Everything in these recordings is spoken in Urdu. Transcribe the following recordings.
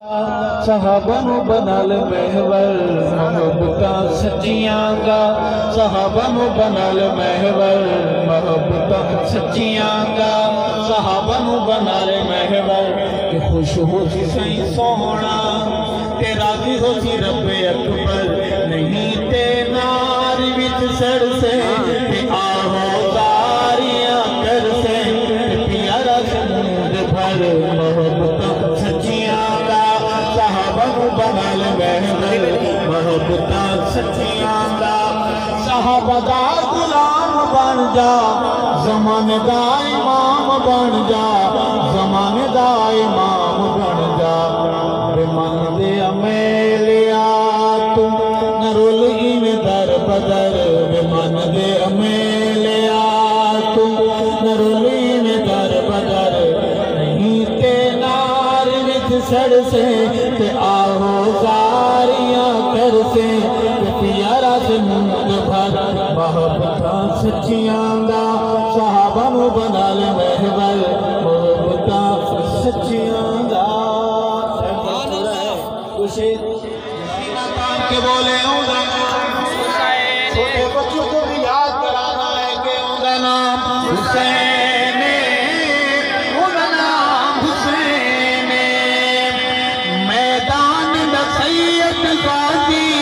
صحابہ نو بنا لے محور محبتاں سچیاں گا صحابہ نو بنا لے محور محبتاں سچیاں گا صحابہ نو بنا لے محور کہ خوش ہو سی سائیں سونا تے راضی ہو سی رب اکبر نہیں تے نار وچ سڑ سے تے آہو داریاں کر سے تے پیارا سمود بھر محبتاں سچیاں گا صحابہ نو بنا لے محور محبتاں سچیاں گا صحابہ دا غلام بن جا زمانے دا امام بن جا زمانے دا امام بن جا بے من دے امیلیا تو نہ رول ایویں در بدر بے من دے امیلیا تو نہ رول ایویں در بدر نہیں تے نار وچ سڑ سے تے آہو زاریاں کر سے تے پیارا سے منہ بھر محبتاں سچیاں گا صحابہ نو بنا لے محور محبتاں سچیاں گا کے بولے چھوٹے بچوں کو بھی یاد کرانا ہے کہ ان کا نام حسین ان کا نام حسین میدان میں سید غازی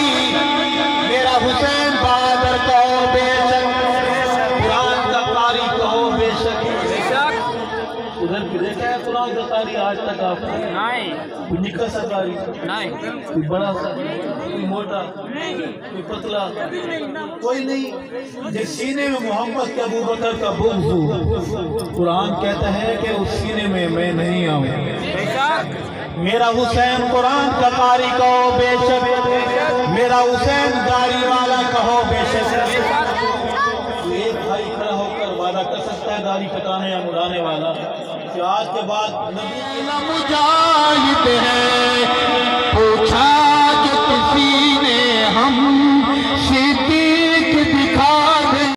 میرا حسین بہادر کہو بے شک قرآن کا قاری کہو بے شک ادھر بھی دیکھا ہے قرآن کا قاری آج تک آپ نے کوئی نکا سا قاری کوئی بڑا سا کوئی موٹا کوئی پتلا کوئی نہیں جس سینے میں محمد کے ابو بکر کا بغض ہو قرآن کہتا ہے کہ اس سینے میں نہیں آؤں میرا حسین قرآن کا قاری کہو بے شک میرا حسین داڑھی والا کہو بے شک ایک بھائی کھڑا ہو کر وعدہ کر سکتا ہے داڑھی کٹانے یا مڑانے والا کہ آج کے بعد نبی مجاہد ہے